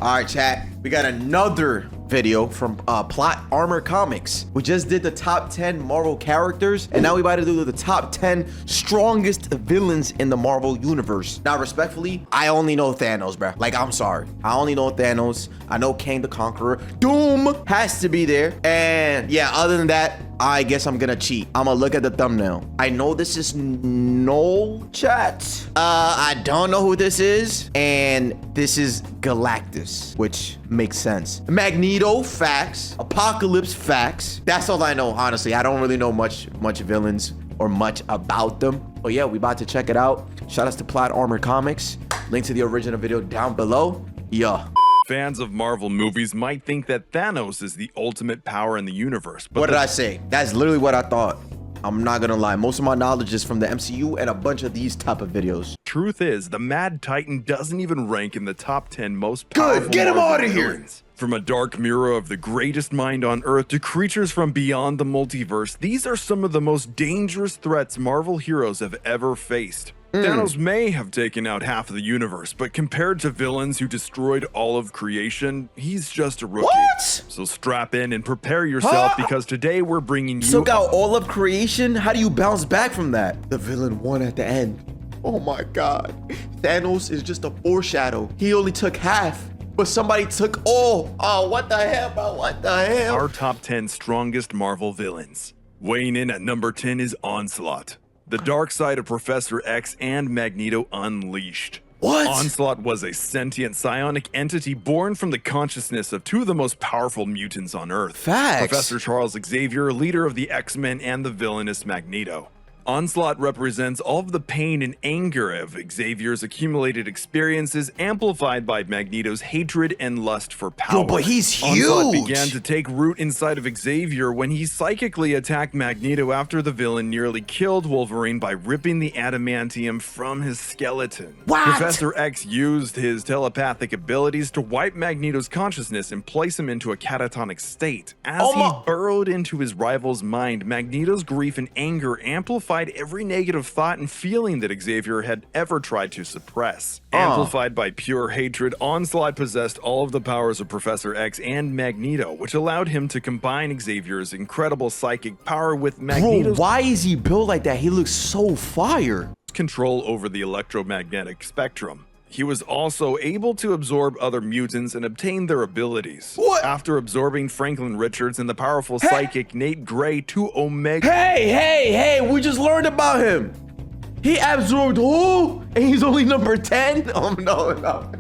All right, chat. We got another video from Plot Armor Comics. We just did the top 10 Marvel characters, and now we about to do the top 10 strongest villains in the Marvel universe. Now, respectfully, I only know Thanos, bro. Like, I'm sorry. I only know Thanos. I know Kang the Conqueror. Doom has to be there. And yeah, other than that, I guess I'm gonna cheat. I'm gonna look at the thumbnail. I know this is Knull, chat. I don't know who this is. And this is Galactus, which makes sense. Magneto, facts. Apocalypse, facts. That's all I know, honestly. I don't really know much villains or much about them. But yeah, we about to check it out. Shout outs to Plot Armor Comics. Link to the original video down below. Yeah. Fans of Marvel movies might think that Thanos is the ultimate power in the universe. But what did I say? That's literally what I thought. I'm not gonna lie. Most of my knowledge is from the MCU and a bunch of these type of videos. Truth is, the Mad Titan doesn't even rank in the top 10 most powerful Good, get him Marvel out of here. villains. From a dark mirror of the greatest mind on Earth to creatures from beyond the multiverse, these are some of the most dangerous threats Marvel heroes have ever faced. Thanos may have taken out half of the universe, but compared to villains who destroyed all of creation, he's just a rookie. What? So strap in and prepare yourself because today we're bringing you... Took out all of creation? How do you bounce back from that? The villain won at the end. Oh my God. Thanos is just a foreshadow. He only took half, but somebody took all. Oh, what the hell, bro? What the hell? Our top 10 strongest Marvel villains. Weighing in at number 10 is Onslaught, the dark side of Professor X and Magneto unleashed. What? Onslaught was a sentient psionic entity born from the consciousness of two of the most powerful mutants on Earth. Facts. Professor Charles Xavier, leader of the X-Men, and the villainous Magneto. Onslaught represents all of the pain and anger of Xavier's accumulated experiences, amplified by Magneto's hatred and lust for power. Yo, but he's huge. Onslaught began to take root inside of Xavier when he psychically attacked Magneto after the villain nearly killed Wolverine by ripping the adamantium from his skeleton. What? Professor X used his telepathic abilities to wipe Magneto's consciousness and place him into a catatonic state. As he burrowed into his rival's mind, Magneto's grief and anger amplified every negative thought and feeling that Xavier had ever tried to suppress. Amplified by pure hatred, Onslaught possessed all of the powers of Professor X and Magneto, which allowed him to combine Xavier's incredible psychic power with Magneto's... Bro, why is he built like that? He looks so fire. ...control over the electromagnetic spectrum. He was also able to absorb other mutants and obtain their abilities. What? After absorbing Franklin Richards and the powerful psychic Nate Gray to Omega... Hey, we just learned about him. He absorbed who? And he's only number 10? Oh, no.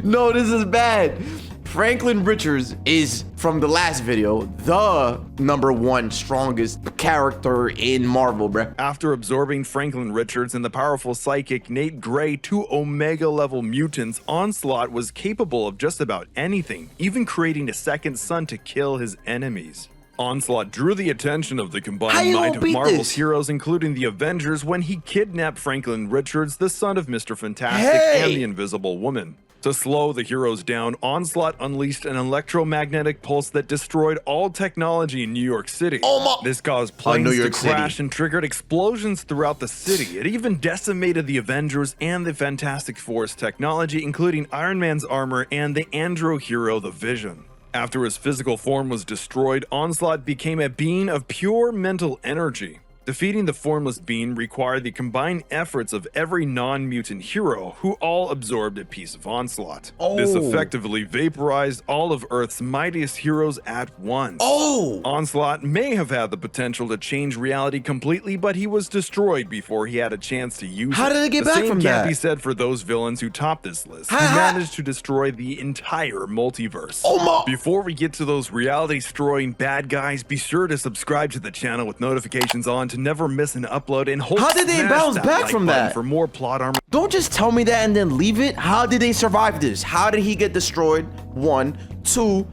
No, this is bad. Franklin Richards is, from the last video, the #1 strongest character in Marvel, bruh. After absorbing Franklin Richards and the powerful psychic Nate Gray, two Omega-level mutants, Onslaught was capable of just about anything, even creating a second sun to kill his enemies. Onslaught drew the attention of the combined might of Marvel's heroes, including the Avengers, when he kidnapped Franklin Richards, the son of Mr. Fantastic and the Invisible Woman. To slow the heroes down, Onslaught unleashed an electromagnetic pulse that destroyed all technology in New York City. This caused planes to crash and triggered explosions throughout the city. It even decimated the Avengers and the Fantastic Four's technology, including Iron Man's armor and the andro hero, the Vision. After his physical form was destroyed, Onslaught became a being of pure mental energy. Defeating the formless being required the combined efforts of every non-mutant hero, who all absorbed a piece of Onslaught. This effectively vaporized all of Earth's mightiest heroes at once. Onslaught may have had the potential to change reality completely, but he was destroyed before he had a chance to use it. How did it get back from that? The same can't be said for those villains who topped this list, who managed to destroy the entire multiverse. Before we get to those reality-destroying bad guys, be sure to subscribe to the channel with notifications on to never miss an upload, and how did they bounce back from that? For more plot armor. Don't just tell me that and then leave it. How did they survive this? How did he get destroyed? 1, 2.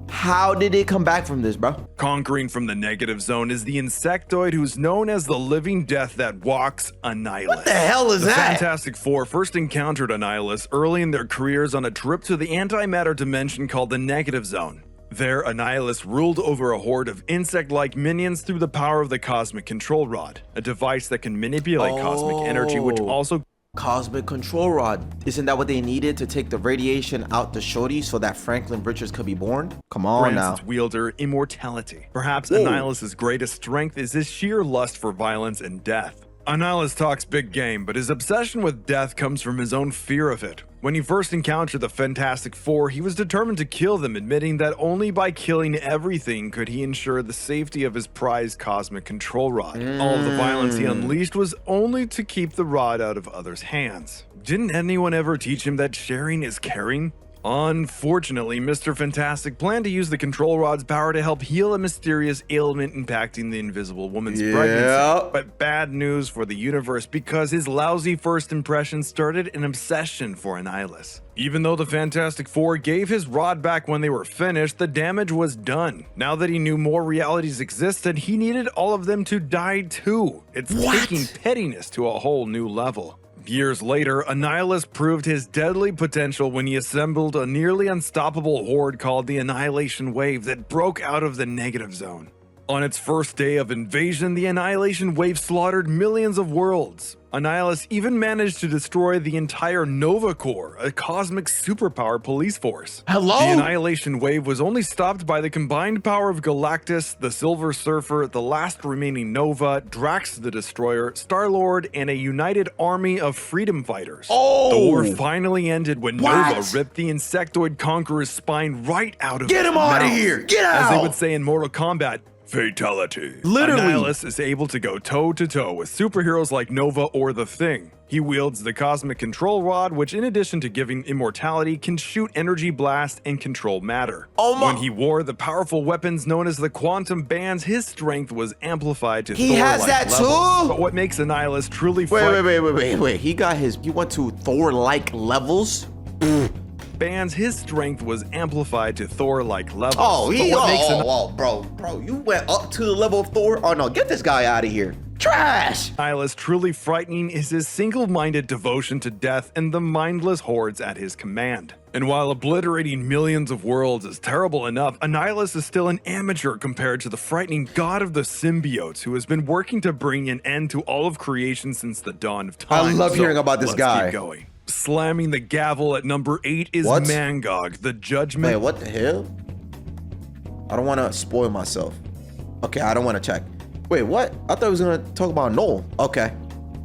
How did they come back from this, bro? Conquering from the negative zone is the insectoid who's known as the living death that walks, Annihilus. What the hell is that? The Fantastic Four first encountered Annihilus early in their careers on a trip to the antimatter dimension called the negative zone. There, Annihilus ruled over a horde of insect-like minions through the power of the Cosmic Control Rod, a device that can manipulate cosmic energy, which also Cosmic control rod. Isn't that what they needed to take the radiation out the shorty so that Franklin Richards could be born? Come on grants now. its wielder immortality. Perhaps Whoa. Annihilus' greatest strength is his sheer lust for violence and death. Annihilus talks big game, but his obsession with death comes from his own fear of it. When he first encountered the Fantastic Four, he was determined to kill them, admitting that only by killing everything could he ensure the safety of his prized cosmic control rod. All of the violence he unleashed was only to keep the rod out of others' hands. Didn't anyone ever teach him that sharing is caring? Unfortunately, Mr. Fantastic planned to use the control rod's power to help heal a mysterious ailment impacting the Invisible Woman's pregnancy. But bad news for the universe, because his lousy first impression started an obsession for Annihilus. Even though the Fantastic Four gave his rod back when they were finished, the damage was done. Now that he knew more realities existed, he needed all of them to die too. It's taking pettiness to a whole new level. Years later, Annihilus proved his deadly potential when he assembled a nearly unstoppable horde called the Annihilation Wave that broke out of the negative zone. On its first day of invasion, the Annihilation Wave slaughtered millions of worlds. Annihilus even managed to destroy the entire Nova Corps, a cosmic superpower police force. Hello? The Annihilation Wave was only stopped by the combined power of Galactus, the Silver Surfer, the last remaining Nova, Drax the Destroyer, Star-Lord, and a united army of freedom fighters. The war finally ended when Nova ripped the insectoid conqueror's spine right out of his mouth. Get him out of here! Get out! As they would say in Mortal Kombat, fatality. Literally. Annihilus is able to go toe-to-toe with superheroes like Nova or The Thing. He wields the cosmic control rod, which in addition to giving immortality, can shoot energy blast and control matter. When he wore the powerful weapons known as the quantum bands, his strength was amplified to He has that too? But what makes Annihilus truly Wait. He went to Thor-like levels? bands, his strength was amplified to Thor-like levels. Bro, you went up to the level of Thor? Oh no, get this guy out of here. Trash! Annihilus truly frightening is his single-minded devotion to death and the mindless hordes at his command. And while obliterating millions of worlds is terrible enough, Annihilus is still an amateur compared to the frightening god of the symbiotes who has been working to bring an end to all of creation since the dawn of time. I love hearing about this guy. Keep going. Slamming the gavel at number 8 is Mangog, the judgment. Wait, what the hell? I don't want to spoil myself. Okay, I don't want to check. Wait, what? I thought I was going to talk about Knull. Okay.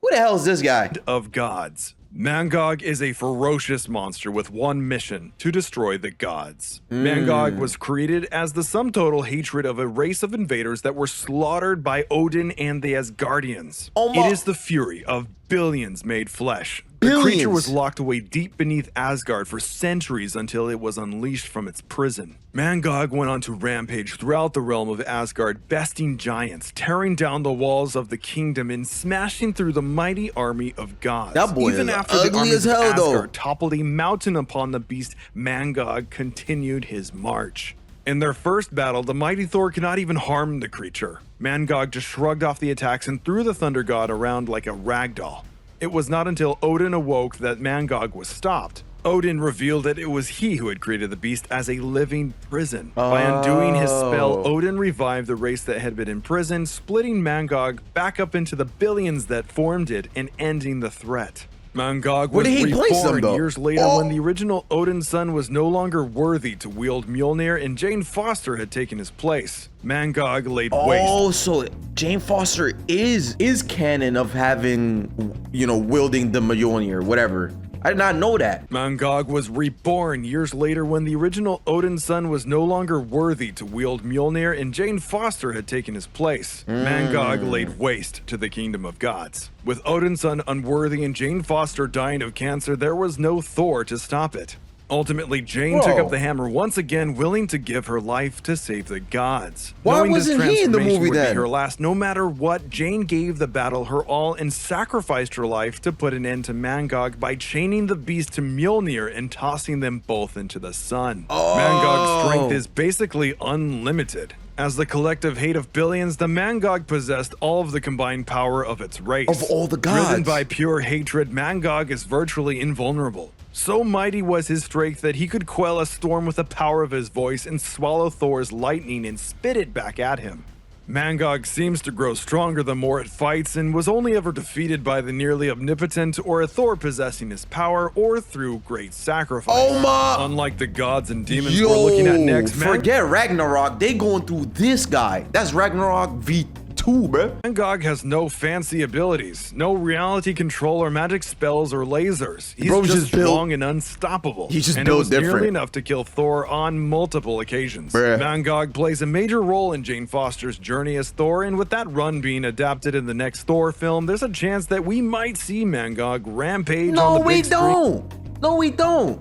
Who the hell is this guy? Of gods. Mangog is a ferocious monster with one mission: to destroy the gods. Mangog was created as the sum total hatred of a race of invaders that were slaughtered by Odin and the Asgardians. It is the fury of billions made flesh. The creature was locked away deep beneath Asgard for centuries until it was unleashed from its prison. Mangog went on to rampage throughout the realm of Asgard, besting giants, tearing down the walls of the kingdom, and smashing through the mighty army of gods. That boy Even is after the ugly armies as hell, of Asgard though. toppled a mountain upon the beast, Mangog continued his march. In their first battle, the mighty Thor could not even harm the creature. Mangog just shrugged off the attacks and threw the thunder god around like a ragdoll. It was not until Odin awoke that Mangog was stopped. Odin revealed that it was he who had created the beast as a living prison. By undoing his spell, Odin revived the race that had been imprisoned, splitting Mangog back up into the billions that formed it and ending the threat. Mangog was reborn years later when the original Odin's son was no longer worthy to wield Mjolnir and Jane Foster had taken his place. Mangog laid waste. Oh, so Jane Foster is canon of having, wielding the Mjolnir, whatever. I did not know that. Mangog was reborn years later when the original Odin's son was no longer worthy to wield Mjolnir and Jane Foster had taken his place. Mangog laid waste to the kingdom of gods. With Odin's son unworthy and Jane Foster dying of cancer, there was no Thor to stop it. Ultimately, Jane took up the hammer once again, willing to give her life to save the gods. Why wasn't he in the movie then? Be her last, no matter what, Jane gave the battle her all and sacrificed her life to put an end to Mangog by chaining the beast to Mjolnir and tossing them both into the sun. Mangog's strength is basically unlimited. As the collective hate of billions, the Mangog possessed all of the combined power of its race. Of all the gods. Driven by pure hatred, Mangog is virtually invulnerable. So mighty was his strength that he could quell a storm with the power of his voice and swallow Thor's lightning and spit it back at him. Mangog seems to grow stronger the more it fights and was only ever defeated by the nearly omnipotent or a Thor possessing his power or through great sacrifice. Oh my! Unlike the gods and demons we're looking at next, forget Ragnarok. They going through this guy. That's Ragnarok V2, bro. Mangog has no fancy abilities, no reality control or magic spells or lasers. He's Bro's just strong built, and unstoppable. He's just and built it was different. nearly enough to kill Thor on multiple occasions. Bruh. Mangog plays a major role in Jane Foster's journey as Thor, and with that run being adapted in the next Thor film, there's a chance that we might see Mangog rampage on the big screen. No, we don't.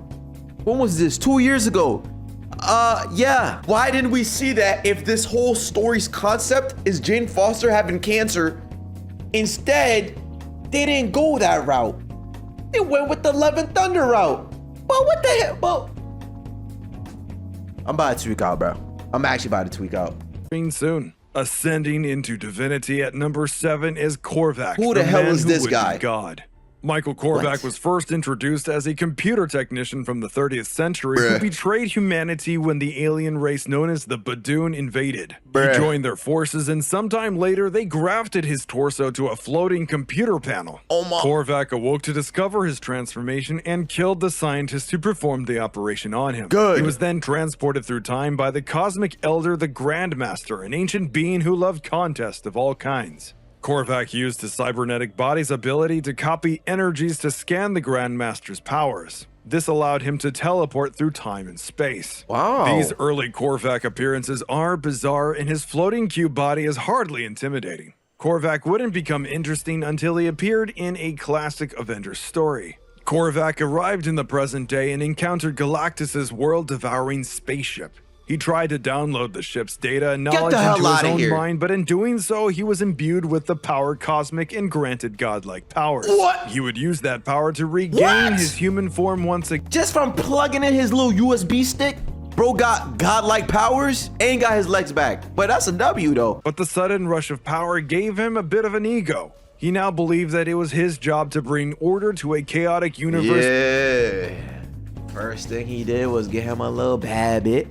When was this? 2 years ago. Yeah. Why didn't we see that if this whole story's concept is Jane Foster having cancer? Instead, they didn't go that route. They went with the Love and Thunder route. But what the hell? Well, I'm about to tweak out, bro. I'm actually about to tweak out. Soon. Ascending into divinity at number 7 is Corvac. Who the hell man is who this would guy? be God. Michael Corvac What? was first introduced as a computer technician from the 30th century who Bruh. betrayed humanity when the alien race known as the Badoon invaded. Bruh. He joined their forces, and sometime later they grafted his torso to a floating computer panel. Oh my- Corvac awoke to discover his transformation and killed the scientist who performed the operation on him. Good. He was then transported through time by the cosmic elder, the Grandmaster, an ancient being who loved contest of all kinds. Corvac used his cybernetic body's ability to copy energies to scan the Grandmaster's powers. This allowed him to teleport through time and space. Wow. These early Corvac appearances are bizarre, and his floating cube body is hardly intimidating. Corvac wouldn't become interesting until he appeared in a classic Avengers story. Corvac arrived in the present day and encountered Galactus' world-devouring spaceship. He tried to download the ship's data and knowledge the hell into his outta own here. mind, but in doing so, he was imbued with the power cosmic and granted godlike powers. What? He would use that power to regain What? his human form once again. Just from plugging in his little USB stick, bro got godlike powers, ain't got his legs back. But that's a W though. But the sudden rush of power gave him a bit of an ego. He now believed that it was his job to bring order to a chaotic universe. Yeah. First thing he did was get him a little habit.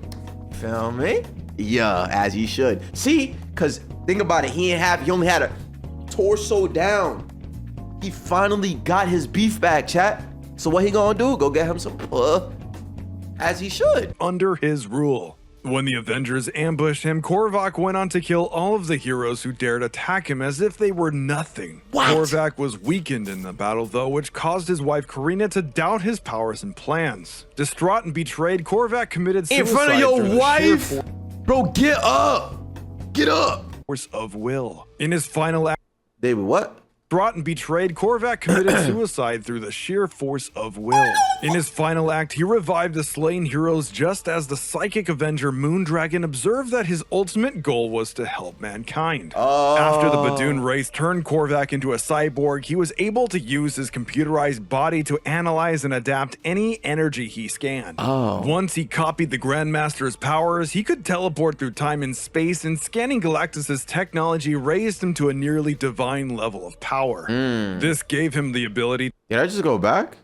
Feel me? Yeah, as he should. See, cause think about it, he only had a torso down. He finally got his beef back, chat. So what he gonna do? Go get him some as he should. Under his rule. When the Avengers ambushed him, Corvac went on to kill all of the heroes who dared attack him as if they were nothing. What? Corvac was weakened in the battle though, which caused his wife Karina to doubt his powers and plans. Distraught and betrayed, Corvac committed suicide In front of your through the wife? Bro, get up. Get up. force of will. In his final act, David, what? Distraught and betrayed, Corvac committed suicide through the sheer force of will. In his final act, he revived the slain heroes just as the psychic avenger Moondragon observed that his ultimate goal was to help mankind. After the Badoon race turned Corvac into a cyborg, he was able to use his computerized body to analyze and adapt any energy he scanned. Once he copied the Grandmaster's powers, he could teleport through time and space, and scanning Galactus' technology raised him to a nearly divine level of power. This gave him the ability Did I just go back?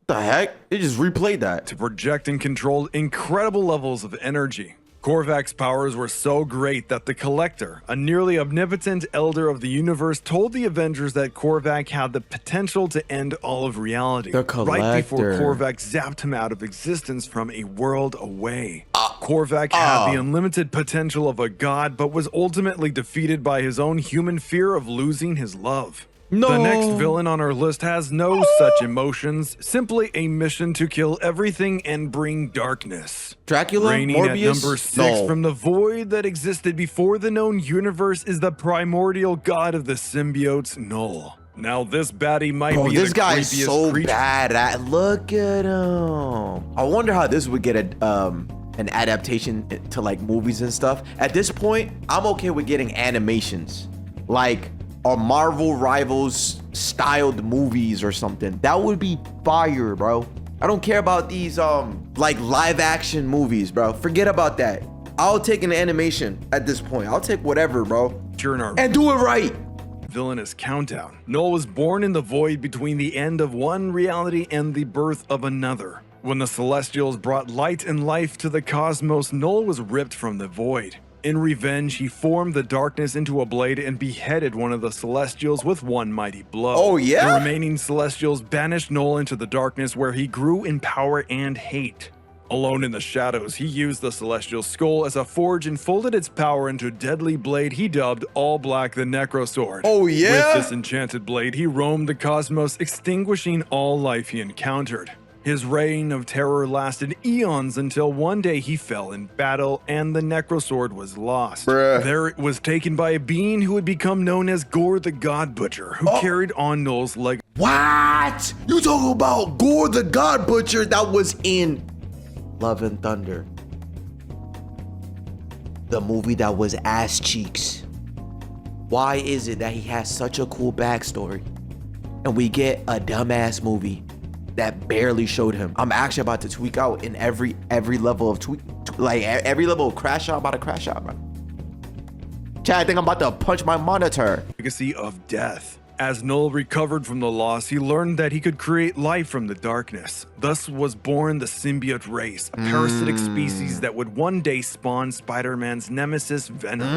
What the heck? It just replayed that. to project and control incredible levels of energy. Corvac's powers were so great that the Collector, a nearly omnipotent elder of the universe, told the Avengers that Corvac had the potential to end all of reality. The Right before Collector. Corvac zapped him out of existence from a world away. Corvac had the unlimited potential of a god, but was ultimately defeated by his own human fear of losing his love. No. The next villain on our list has no such emotions, simply a mission to kill everything and bring darkness. Dracula? Reigning Morbius? at number 6 No. from the void that existed before the known universe is the primordial god of the symbiotes, Knull. Now this baddie might Bro, be this the guy is creepiest so creature. bad at. Look at him. I wonder how this would get an adaptation to like movies and stuff. At this point, I'm okay with getting animations, like a Marvel Rivals styled movies or something. That would be fire, bro. I don't care about these like live action movies, bro. Forget about that. I'll take an animation at this point. I'll take whatever, bro, In our and do it right. villainous countdown. Knull was born in the void between the end of one reality and the birth of another. When the Celestials brought light and life to the cosmos, Knull was ripped from the void. In revenge, he formed the darkness into a blade and beheaded one of the Celestials with one mighty blow. Oh, yeah? The remaining Celestials banished Knull into the darkness, where he grew in power and hate. Alone in the shadows, he used the Celestial Skull as a forge and folded its power into a deadly blade he dubbed All Black the Necrosword. Oh, yeah? With this enchanted blade, he roamed the cosmos, extinguishing all life he encountered. His reign of terror lasted eons until one day he fell in battle and the Necrosword was lost. Bruh. There it was taken by a being who would become known as Gore the God Butcher, who carried on Knull's legacy. What? You talking about Gore the God Butcher that was in Love and Thunder? The movie that was ass cheeks. Why is it that he has such a cool backstory and we get a dumbass movie that barely showed him? I'm actually about to tweak out in every level of like every level of crash out. I'm about to crash out, bro. Chad, I think I'm about to punch my monitor. Legacy of death. As Knull recovered from the loss, he learned that he could create life from the darkness. Thus was born the symbiote race, a parasitic species that would one day spawn Spider-Man's nemesis, Venom.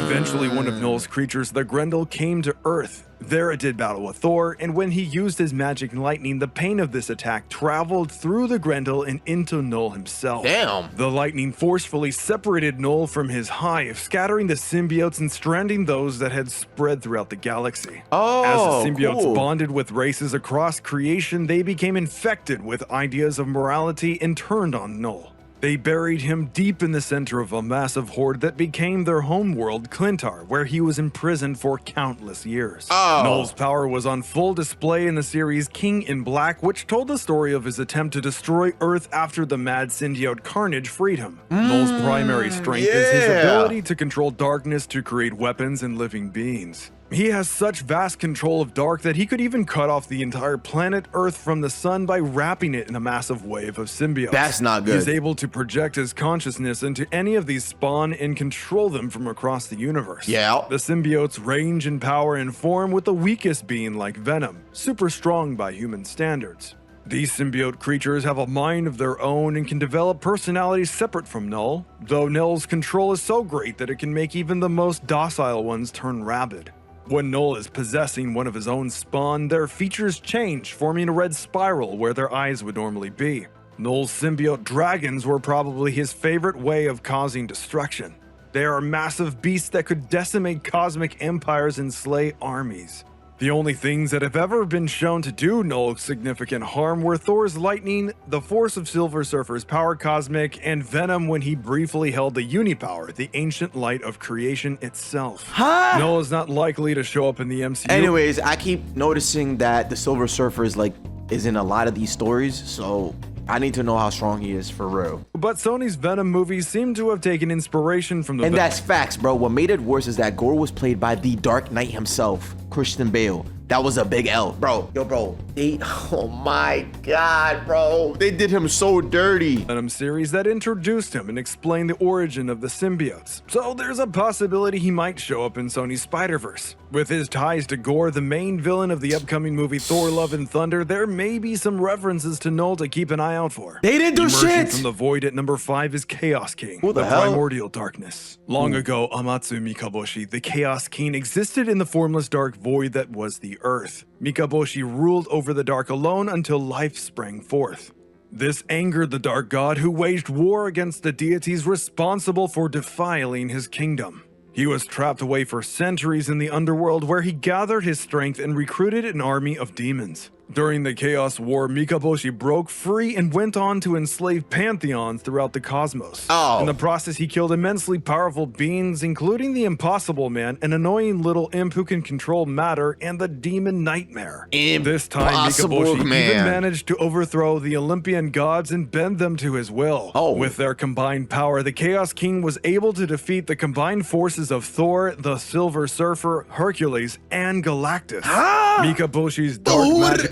Eventually, one of Knull's creatures, the Grendel, came to Earth. There it did battle with Thor, and when he used his magic lightning, the pain of this attack traveled through the Grendel and into Knull himself. Damn. The lightning forcefully separated Knull from his hive, scattering the symbiotes and stranding those that had spread throughout the galaxy. As the symbiotes bonded with races across creation, they became infected with ideas of morality and turned on Knull. They buried him deep in the center of a massive horde that became their homeworld, Clintar, where he was imprisoned for countless years. Knull's power was on full display in the series King in Black, which told the story of his attempt to destroy Earth after the mad symbiote Carnage freed him. Knull's primary strength is his ability to control darkness to create weapons and living beings. He has such vast control of dark that he could even cut off the entire planet Earth from the sun by wrapping it in a massive wave of symbiotes. That's not good. He's able to project his consciousness into any of these spawn and control them from across the universe. Yeah. The symbiotes range in power and form, with the weakest being like Venom, super strong by human standards. These symbiote creatures have a mind of their own and can develop personalities separate from Knull, though Knull's control is so great that it can make even the most docile ones turn rabid. When Knull is possessing one of his own spawn, their features change, forming a red spiral where their eyes would normally be. Knull's symbiote dragons were probably his favorite way of causing destruction. They are massive beasts that could decimate cosmic empires and slay armies. The only things that have ever been shown to do Knull significant harm were Thor's lightning, the force of Silver Surfer's power cosmic, and Venom when he briefly held the Unipower, the ancient light of creation itself. Knull is not likely to show up in the MCU. Anyways, I keep noticing that the Silver Surfer is in a lot of these stories, so I need to know how strong he is for real. But Sony's Venom movies seem to have taken inspiration from the And that's facts, bro. What made it worse is that Gore was played by the Dark Knight himself, Christian Bale. That was a big L. Bro, oh my God, bro. They did him so dirty. Venom series that introduced him and explained the origin of the symbiotes. So there's a possibility he might show up in Sony's Spider-Verse. With his ties to Gore, the main villain of the upcoming movie Thor Love and Thunder, there may be some references to Knull to keep an eye out for. They didn't do Emerging shit. from the void at number 5 is Chaos King, Who the hell? primordial darkness. Long ago, Amatsu Mikaboshi, the Chaos King, existed in the formless dark void that was the Earth. Mikaboshi ruled over the dark alone until life sprang forth. This angered the dark god, who waged war against the deities responsible for defiling his kingdom. He was trapped away for centuries in the underworld, where he gathered his strength and recruited an army of demons. During the Chaos War, Mikaboshi broke free and went on to enslave pantheons throughout the cosmos. In the process, he killed immensely powerful beings, including the Impossible Man, an annoying little imp who can control matter, and the Demon Nightmare. This time, Mikaboshi even managed to overthrow the Olympian gods and bend them to his will. With their combined power, the Chaos King was able to defeat the combined forces of Thor, the Silver Surfer, Hercules, and Galactus. Mikaboshi's dark magic...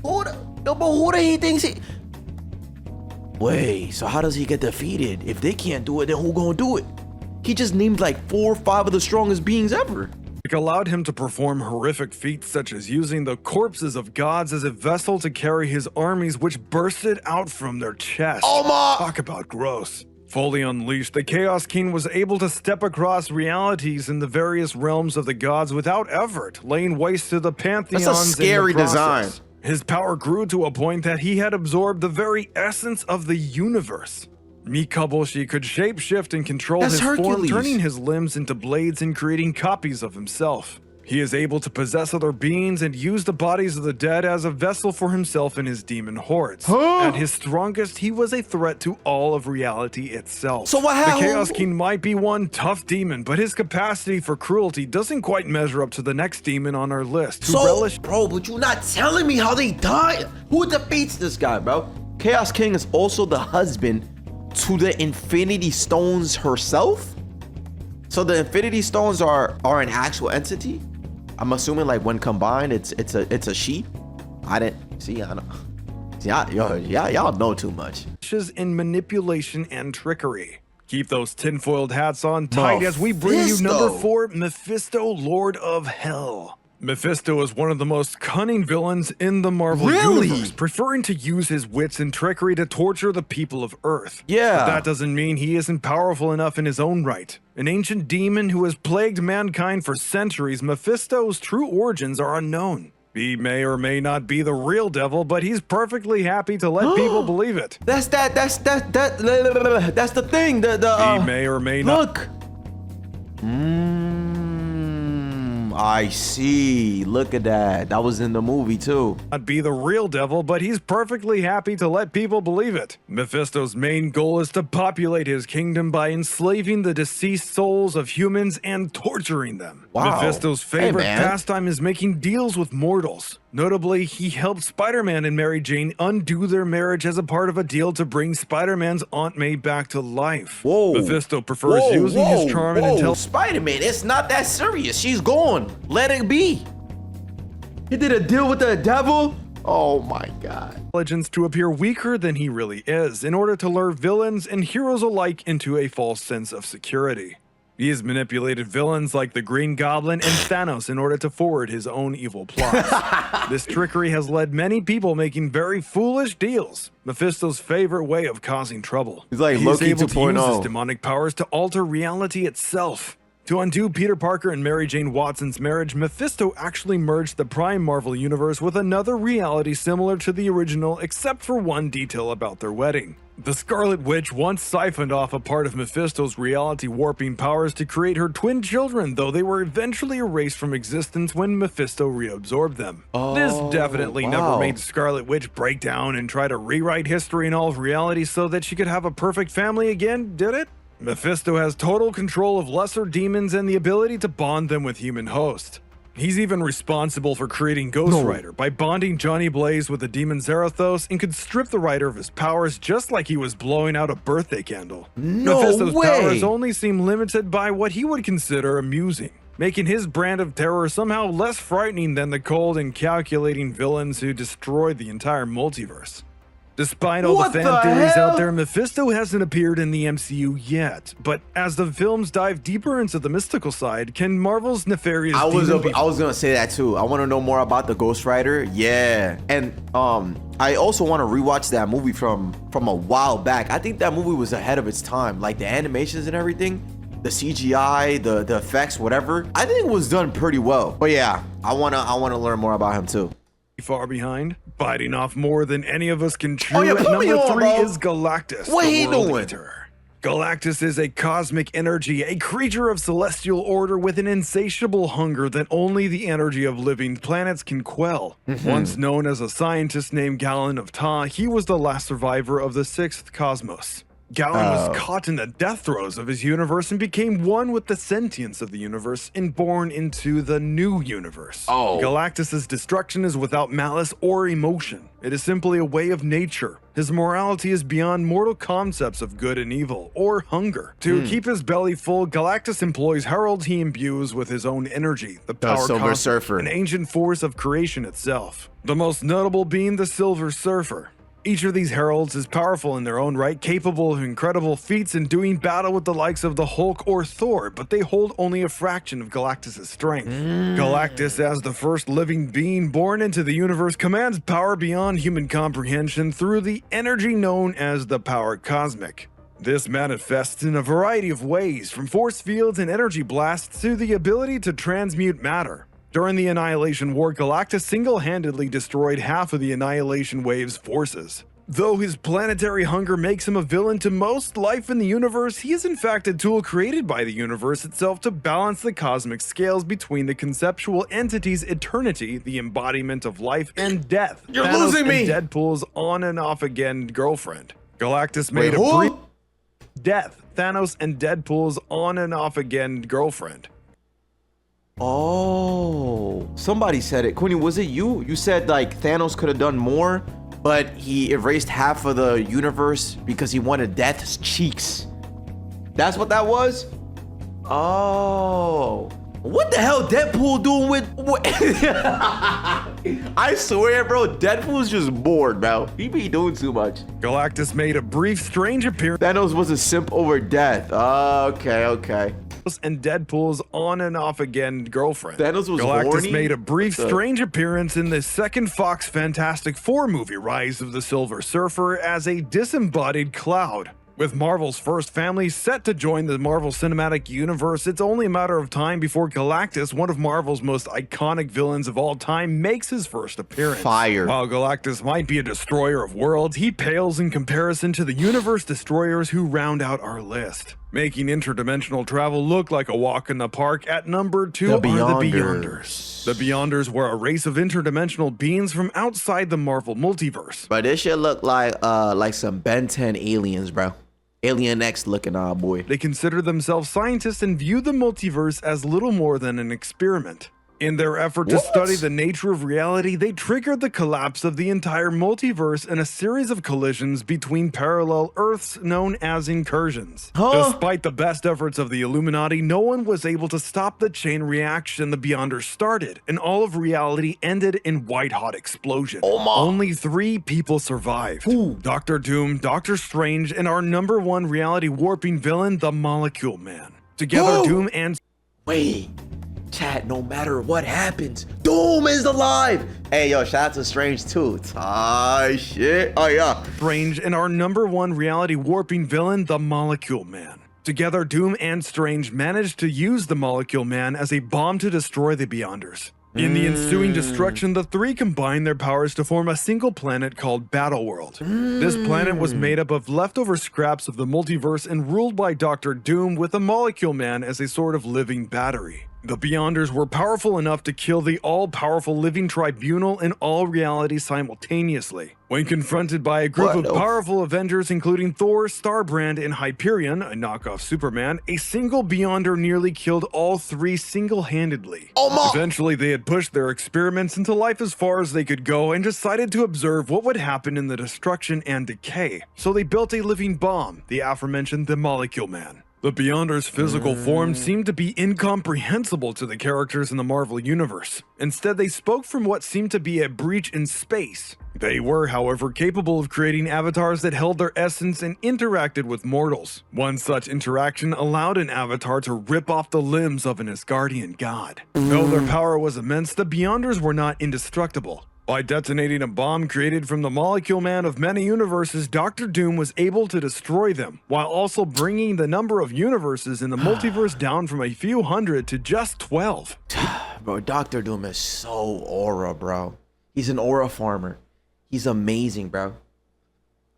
Who do he thinks he... Wait, so how does he get defeated? If they can't do it, then who gonna do it? He just named like 4 or 5 of the strongest beings ever. It allowed him to perform horrific feats such as using the corpses of gods as a vessel to carry his armies, which bursted out from their chests. Oh my... Talk about gross. Fully unleashed, the Chaos King was able to step across realities in the various realms of the gods without effort, laying waste to the pantheons. That's a scary in the process. design. His power grew to a point that he had absorbed the very essence of the universe. Mikaboshi could shapeshift and control That's his form, Hercules. turning his limbs into blades and creating copies of himself. He is able to possess other beings and use the bodies of the dead as a vessel for himself and his demon hordes. At his strongest, he was a threat to all of reality itself. So what happened? The Chaos King might be one tough demon, but his capacity for cruelty doesn't quite measure up to the next demon on our list, who relish. Bro, but you're not telling me how they die. Who defeats this guy, bro? Chaos King is also the husband to the Infinity Stones herself? So the Infinity Stones are an actual entity? I'm assuming like when combined, it's a she. I didn't see. I don't. See, y'all know too much. In manipulation and trickery. Keep those tinfoiled hats on tight as we bring you number 4, Mephisto, Lord of Hell. Mephisto is one of the most cunning villains in the Marvel universe, preferring to use his wits and trickery to torture the people of Earth. Yeah. But that doesn't mean he isn't powerful enough in his own right. An ancient demon who has plagued mankind for centuries, Mephisto's true origins are unknown. He may or may not be the real devil, but he's perfectly happy to let people believe it. That's the thing. He may or may not. Look. I see. Look at that. That was in the movie too. Not be the real devil, but he's perfectly happy to let people believe it. Mephisto's main goal is to populate his kingdom by enslaving the deceased souls of humans and torturing them. Wow. Mephisto's favorite pastime is making deals with mortals. Notably, he helped Spider-Man and Mary Jane undo their marriage as a part of a deal to bring Spider-Man's Aunt May back to life. Whoa. Mephisto prefers using his charm and intelligence. Spider-Man, it's not that serious. She's gone. Let it be. He did a deal with the devil? Oh my god. To appear weaker than he really is in order to lure villains and heroes alike into a false sense of security. He has manipulated villains like the Green Goblin and Thanos in order to forward his own evil plots. This trickery has led many people making very foolish deals. Mephisto's favorite way of causing trouble. He's like Loki 2.0. He is able to use his 2.0. demonic powers to alter reality itself. To undo Peter Parker and Mary Jane Watson's marriage, Mephisto actually merged the Prime Marvel universe with another reality similar to the original, except for one detail about their wedding. The Scarlet Witch once siphoned off a part of Mephisto's reality warping powers to create her twin children, though they were eventually erased from existence when Mephisto reabsorbed them. This definitely never made Scarlet Witch break down and try to rewrite history and all of reality so that she could have a perfect family again, did it? Mephisto has total control of lesser demons and the ability to bond them with human hosts. He's even responsible for creating Ghost Rider by bonding Johnny Blaze with the demon Zarathos and could strip the writer of his powers just like he was blowing out a birthday candle. Mephisto's powers only seem limited by what he would consider amusing, making his brand of terror somehow less frightening than the cold and calculating villains who destroyed the entire multiverse. Despite all the fan theories out there, Mephisto hasn't appeared in the MCU yet. But as the films dive deeper into the mystical side, can Marvel's nefarious I was gonna say that too. I want to know more about the Ghost Rider. Yeah, and I also want to rewatch that movie from a while back. I think that movie was ahead of its time. Like the animations and everything, the CGI, the effects, whatever. I think it was done pretty well. But yeah, I wanna learn more about him too. Far behind, biting off more than any of us can chew. At number 3 is Galactus. What he World doing? Eater. Galactus is a cosmic energy, a creature of celestial order with an insatiable hunger that only the energy of living planets can quell. Once known as a scientist named Galen of Ta, he was the last survivor of the 6th cosmos. Galen was caught in the death throes of his universe and became one with the sentience of the universe and born into the new universe. Galactus's destruction is without malice or emotion. It is simply a way of nature. His morality is beyond mortal concepts of good and evil, or hunger. To keep his belly full, Galactus employs heralds he imbues with his own energy, the power Silver Surfer, an ancient force of creation itself. The most notable being the Silver Surfer. Each of these heralds is powerful in their own right, capable of incredible feats and doing battle with the likes of the Hulk or Thor, but they hold only a fraction of Galactus' strength. Galactus, as the first living being born into the universe, commands power beyond human comprehension through the energy known as the power cosmic. This manifests in a variety of ways, from force fields and energy blasts to the ability to transmute matter. During the Annihilation War, Galactus single-handedly destroyed half of the Annihilation Wave's forces. Though his planetary hunger makes him a villain to most life in the universe, he is in fact a tool created by the universe itself to balance the cosmic scales between the conceptual entity's eternity, the embodiment of life, and death. You're losing me! Deadpool's on and off again girlfriend. Galactus made a brief death. Thanos and Deadpool's on and off again girlfriend. Oh, somebody said it. Queenie, was it you? You said like Thanos could have done more, but he erased half of the universe because he wanted Death's cheeks. That's what that was? Oh. What the hell Deadpool doing with... I swear, bro, Deadpool's just bored, bro. He be doing too much. Galactus made a brief, strange appearance. Thanos was a simp over Death. Okay. And Deadpool's on and off again girlfriend. Thanos was Galactus horny? made a brief, strange appearance in the second Fox Fantastic Four movie, Rise of the Silver Surfer, as a disembodied Cloud. With Marvel's first family set to join the Marvel Cinematic Universe, it's only a matter of time before Galactus, one of Marvel's most iconic villains of all time, makes his first appearance. Fire. While Galactus might be a destroyer of worlds, he pales in comparison to the universe destroyers who round out our list. Making interdimensional travel look like a walk in the park, at number 2 are the Beyonders. The Beyonders were a race of interdimensional beings from outside the Marvel multiverse. But this shit look like some Ben 10 aliens, bro. Alien X looking boy. They consider themselves scientists and view the multiverse as little more than an experiment. In their effort to study the nature of reality, they triggered the collapse of the entire multiverse in a series of collisions between parallel Earths known as incursions. Despite the best efforts of the Illuminati, no one was able to stop the chain reaction the Beyonders started, and all of reality ended in white-hot explosion. Only 3 people survived. Doctor Doom, Doctor Strange, and our number 1 reality warping villain, the Molecule Man. Together, Doom and... Wait. Chat, no matter what happens, Doom is alive. Hey, yo, shout out to Strange too. Shit. Oh, yeah. Strange and our number 1 reality warping villain, the Molecule Man. Together, Doom and Strange managed to use the Molecule Man as a bomb to destroy the Beyonders. In the ensuing destruction, the 3 combined their powers to form a single planet called Battleworld. This planet was made up of leftover scraps of the multiverse and ruled by Doctor Doom, with the Molecule Man as a sort of living battery. The Beyonders were powerful enough to kill the all-powerful living tribunal in all reality simultaneously. When confronted by a group of powerful Avengers including Thor, Starbrand, and Hyperion, a knockoff Superman, a single Beyonder nearly killed all 3 single-handedly. Eventually, they had pushed their experiments into life as far as they could go and decided to observe what would happen in the destruction and decay. So they built a living bomb, the aforementioned the Molecule Man. The Beyonders' physical form seemed to be incomprehensible to the characters in the Marvel Universe. Instead, they spoke from what seemed to be a breach in space. They were, however, capable of creating avatars that held their essence and interacted with mortals. One such interaction allowed an avatar to rip off the limbs of an Asgardian god. Though their power was immense, the Beyonders were not indestructible. By detonating a bomb created from the Molecule Man of many universes, Doctor Doom was able to destroy them, while also bringing the number of universes in the multiverse down from a few hundred to just 12. Bro, Doctor Doom is so aura, bro. He's an aura farmer. He's amazing, bro.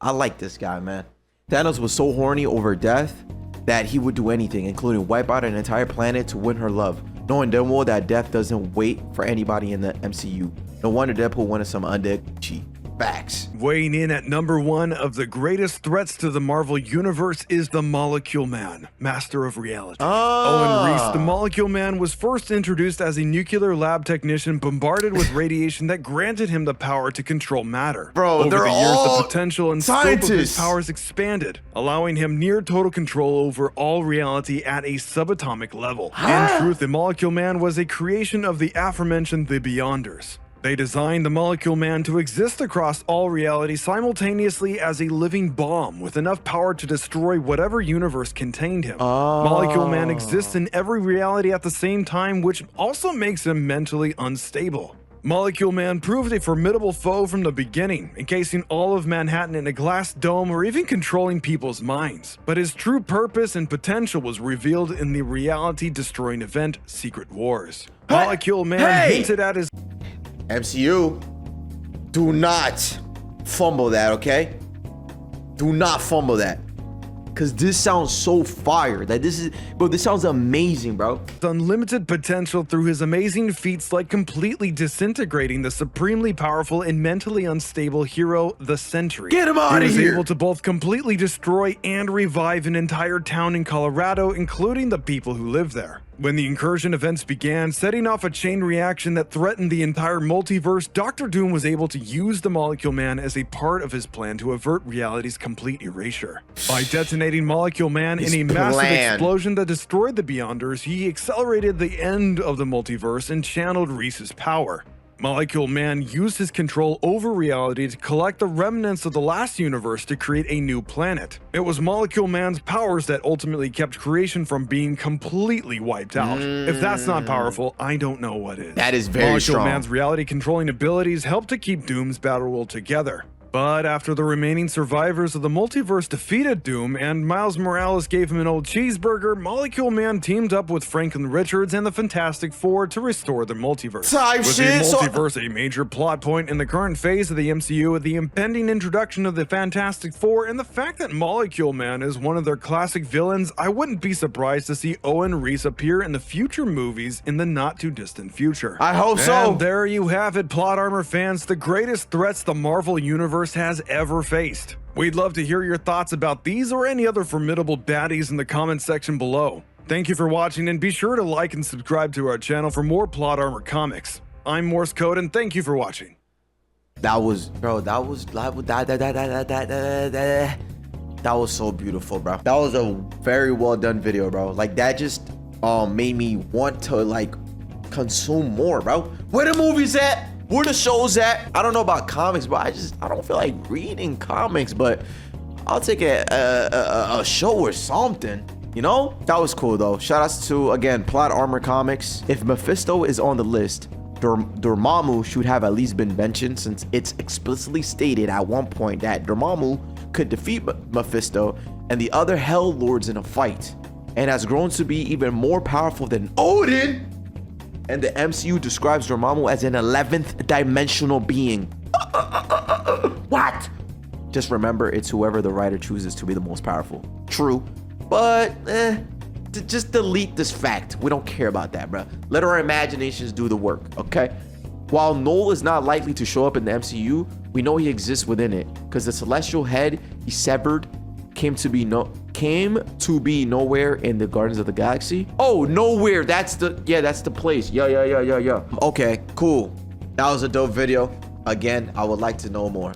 I like this guy, man. Thanos was so horny over Death that he would do anything, including wipe out an entire planet to win her love, knowing damn well that Death doesn't wait for anybody in the MCU. No wonder Deadpool wanted some undead cheat. Facts. Weighing in at number 1 of the greatest threats to the Marvel Universe is the Molecule Man, Master of Reality. Owen Reese, the Molecule Man, was first introduced as a nuclear lab technician bombarded with radiation that granted him the power to control matter. Bro, over they're the years, all the potential and scope of his powers expanded, allowing him near total control over all reality at a subatomic level. In truth, the Molecule Man was a creation of the aforementioned the Beyonders. They designed the Molecule Man to exist across all reality simultaneously as a living bomb with enough power to destroy whatever universe contained him. Molecule Man exists in every reality at the same time, which also makes him mentally unstable. Molecule Man proved a formidable foe from the beginning, encasing all of Manhattan in a glass dome or even controlling people's minds. But his true purpose and potential was revealed in the reality-destroying event Secret Wars. Molecule Man hinted at his MCU, do not fumble that, okay? Do not fumble that. Cause this sounds so fire. That this sounds amazing, bro. unlimited potential through his amazing feats like completely disintegrating the supremely powerful and mentally unstable hero, the Sentry. Get him out of He was here! able to both completely destroy and revive an entire town in Colorado, including the people who live there. When the incursion events began, setting off a chain reaction that threatened the entire multiverse, Dr. Doom was able to use the Molecule Man as a part of his plan to avert reality's complete erasure. By detonating Molecule Man in a massive explosion that destroyed the Beyonders, he accelerated the end of the multiverse and channeled Reese's power. Molecule Man used his control over reality to collect the remnants of the last universe to create a new planet. It was Molecule Man's powers that ultimately kept creation from being completely wiped out. If that's not powerful, I don't know what is. That is very Molecule strong. Man's reality-controlling abilities helped to keep Doom's battle world together. But after the remaining survivors of the multiverse defeated Doom and Miles Morales gave him an old cheeseburger, Molecule Man teamed up with Franklin Richards and the Fantastic Four to restore the multiverse. Was the multiverse a major plot point in the current phase of the MCU with the impending introduction of the Fantastic Four and the fact that Molecule Man is one of their classic villains? I wouldn't be surprised to see Owen Reese appear in the future movies in the not-too-distant future. I hope so. And there you have it, Plot Armor fans, the greatest threats the Marvel Universe has ever faced. We'd love to hear your thoughts about these or any other formidable baddies in the comment section below. Thank you for watching, and be sure to like and subscribe to our channel for more Plot Armor comics. I'm Morse Code, and thank you for watching. That was so beautiful, bro. That was a very well done video, bro. Like, that just made me want to like consume more, bro. Where the movies at? Where the shows at? I don't know about comics, but I don't feel like reading comics, but I'll take a show or something, you know? That was cool though. Shout outs to, again, Plot Armor Comics. If Mephisto is on the list, Dormammu should have at least been mentioned, since it's explicitly stated at one point that Dormammu could defeat Mephisto and the other Hell Lords in a fight, and has grown to be even more powerful than Odin. And the MCU describes Dormammu as an 11th dimensional being. What? Just remember, it's whoever the writer chooses to be the most powerful. True, but just delete this fact. We don't care about that, bro. Let our imaginations do the work, okay? While Knull is not likely to show up in the MCU, we know he exists within it, because the celestial head he severed came to be nowhere in the Guardians of the Galaxy. Oh, nowhere. That's the place. Yeah. Okay, cool. That was a dope video. Again, I would like to know more.